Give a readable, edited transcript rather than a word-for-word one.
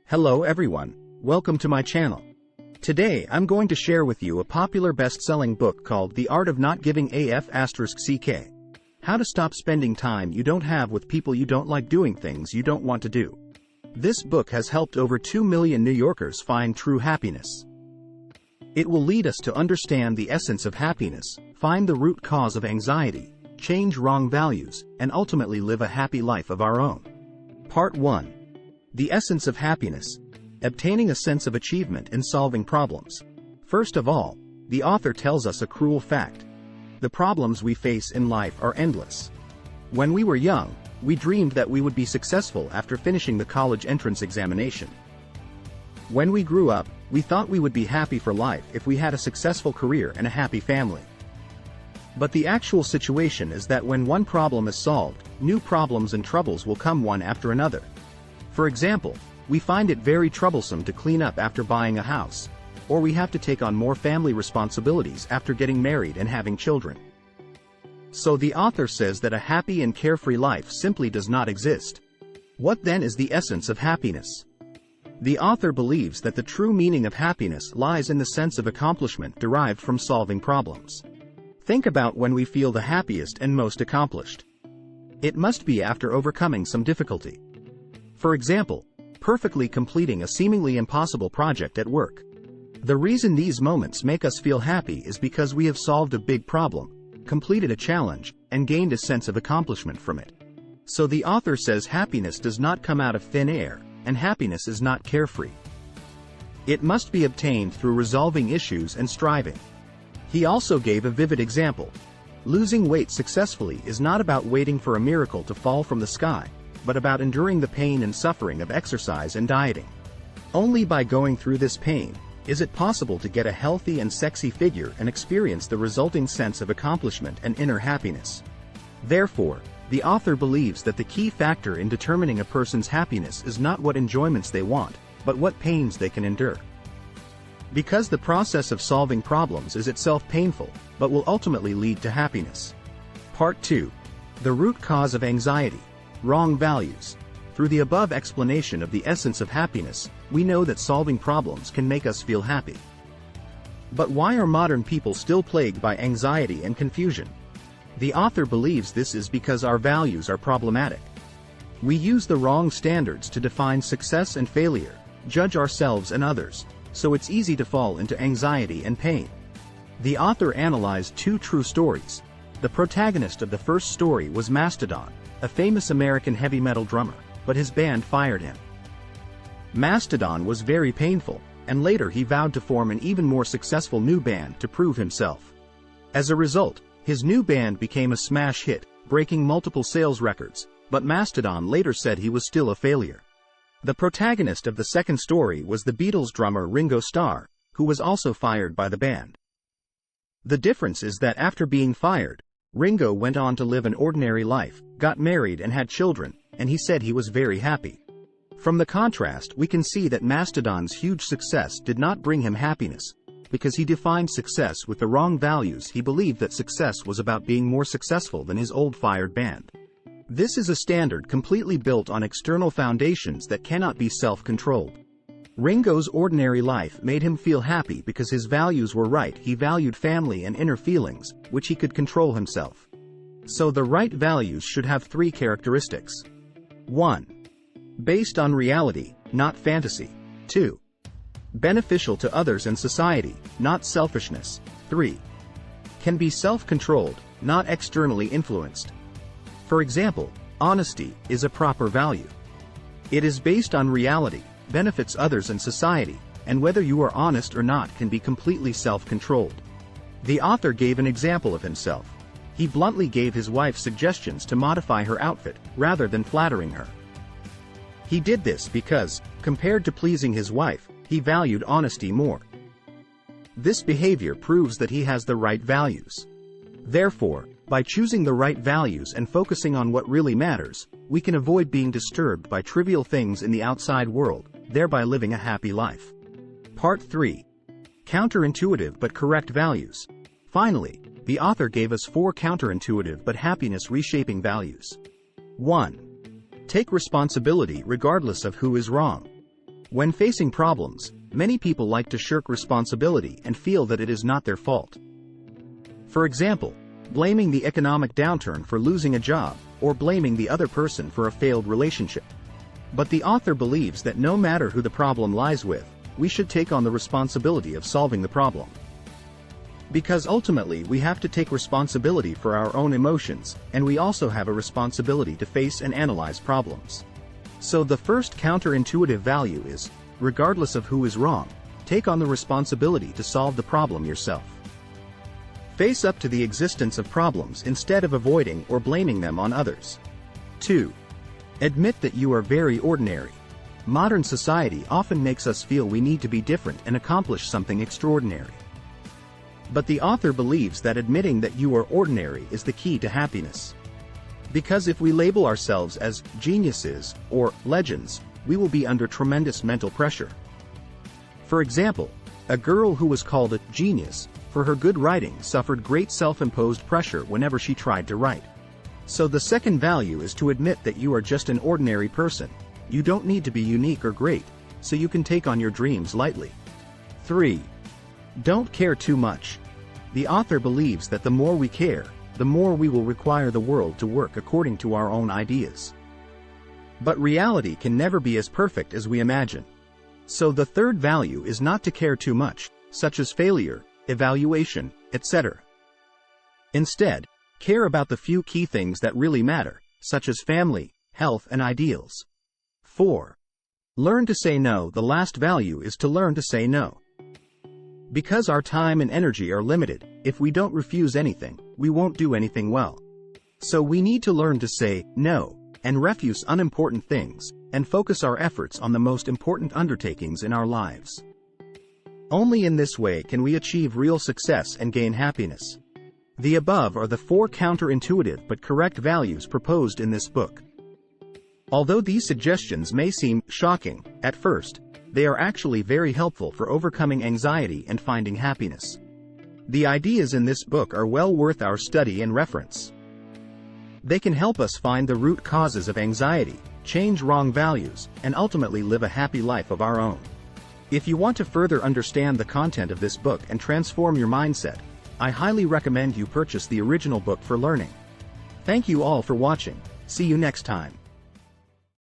Hello everyone, welcome to my channel. Today I'm going to share with you a popular best-selling book called The Art of Not Giving a**CK. How to Stop Spending Time You Don't Have with People You Don't Like Doing Things You Don't Want to Do. This book has helped over 2 million New Yorkers find true happiness. It will lead us to understand the essence of happiness, find the root cause of anxiety, change wrong values, and ultimately live a happy life of our own. Part 1. The Essence of Happiness. Obtaining a sense of achievement in solving problems. First of all, the author tells us a cruel fact. The problems we face in life are endless. When we were young, we dreamed that we would be successful after finishing the college entrance examination. When we grew up, we thought we would be happy for life if we had a successful career and a happy family. But the actual situation is that when one problem is solved, new problems and troubles will come one after another. For example, we find it very troublesome to clean up after buying a house, or we have to take on more family responsibilities after getting married and having children. So the author says that a happy and carefree life simply does not exist. What then is the essence of happiness? The author believes that the true meaning of happiness lies in the sense of accomplishment derived from solving problems. Think about when we feel the happiest and most accomplished. It must be after overcoming some difficulty. For example, perfectly completing a seemingly impossible project at work. The reason these moments make us feel happy is because we have solved a big problem, completed a challenge, and gained a sense of accomplishment from it. So the author says happiness does not come out of thin air, and happiness is not carefree. It must be obtained through resolving issues and striving. He also gave a vivid example. Losing weight successfully is not about waiting for a miracle to fall from the sky, but about enduring the pain and suffering of exercise and dieting. Only by going through this pain is it possible to get a healthy and sexy figure and experience the resulting sense of accomplishment and inner happiness. Therefore, the author believes that the key factor in determining a person's happiness is not what enjoyments they want, but what pains they can endure. Because the process of solving problems is itself painful, but will ultimately lead to happiness. Part 2. The root cause of anxiety. Wrong values. Through the above explanation of the essence of happiness, we know that solving problems can make us feel happy. But why are modern people still plagued by anxiety and confusion? The author believes this is because our values are problematic. We use the wrong standards to define success and failure, judge ourselves and others, so it's easy to fall into anxiety and pain. The author analyzed 2 true stories. The protagonist of the first story was Mastodon, a famous American heavy metal drummer, but his band fired him. Mastodon was very painful, and later he vowed to form an even more successful new band to prove himself. As a result, his new band became a smash hit, breaking multiple sales records, but Mastodon later said he was still a failure. The protagonist of the second story was the Beatles drummer Ringo Starr, who was also fired by the band. The difference is that after being fired, Ringo went on to live an ordinary life, got married and had children, and he said he was very happy. From the contrast, we can see that Mastodon's huge success did not bring him happiness, because he defined success with the wrong values. He believed that success was about being more successful than his old fired band. This is a standard completely built on external foundations that cannot be self-controlled. Ringo's ordinary life made him feel happy because his values were right. He valued family and inner feelings, which he could control himself. So the right values should have 3 characteristics. 1. Based on reality, not fantasy. 2. Beneficial to others and society, not selfishness. 3. Can be self-controlled, not externally influenced. For example, honesty is a proper value. It is based on reality, benefits others and society, and whether you are honest or not can be completely self-controlled. The author gave an example of himself. He bluntly gave his wife suggestions to modify her outfit, rather than flattering her. He did this because, compared to pleasing his wife, he valued honesty more. This behavior proves that he has the right values. Therefore, by choosing the right values and focusing on what really matters, we can avoid being disturbed by trivial things in the outside world, thereby living a happy life. Part 3. Counterintuitive but correct values. Finally, the author gave us 4 counterintuitive but happiness reshaping values. 1. Take responsibility regardless of who is wrong. When facing problems, many people like to shirk responsibility and feel that it is not their fault. For example, blaming the economic downturn for losing a job, or blaming the other person for a failed relationship. But the author believes that no matter who the problem lies with, we should take on the responsibility of solving the problem. Because ultimately we have to take responsibility for our own emotions, and we also have a responsibility to face and analyze problems. So the first counterintuitive value is, regardless of who is wrong, take on the responsibility to solve the problem yourself. Face up to the existence of problems instead of avoiding or blaming them on others. 2. Admit that you are very ordinary. Modern society often makes us feel we need to be different and accomplish something extraordinary. But the author believes that admitting that you are ordinary is the key to happiness. Because if we label ourselves as geniuses or legends, we will be under tremendous mental pressure. For example, a girl who was called a genius for her good writing suffered great self-imposed pressure whenever she tried to write. So the second value is to admit that you are just an ordinary person. You don't need to be unique or great, so you can take on your dreams lightly. 3. Don't care too much. The author believes that the more we care, the more we will require the world to work according to our own ideas. But reality can never be as perfect as we imagine. So the third value is not to care too much, such as failure, evaluation, etc. Instead, care about the few key things that really matter, such as family, health, and ideals. 4. Learn to say no. The last value is to learn to say no. Because our time and energy are limited, if we don't refuse anything, we won't do anything well. So we need to learn to say no, and refuse unimportant things, and focus our efforts on the most important undertakings in our lives. Only in this way can we achieve real success and gain happiness. The above are the 4 counterintuitive but correct values proposed in this book. Although these suggestions may seem shocking at first, they are actually very helpful for overcoming anxiety and finding happiness. The ideas in this book are well worth our study and reference. They can help us find the root causes of anxiety, change wrong values, and ultimately live a happy life of our own. If you want to further understand the content of this book and transform your mindset, I highly recommend you purchase the original book for learning. Thank you all for watching. See you next time.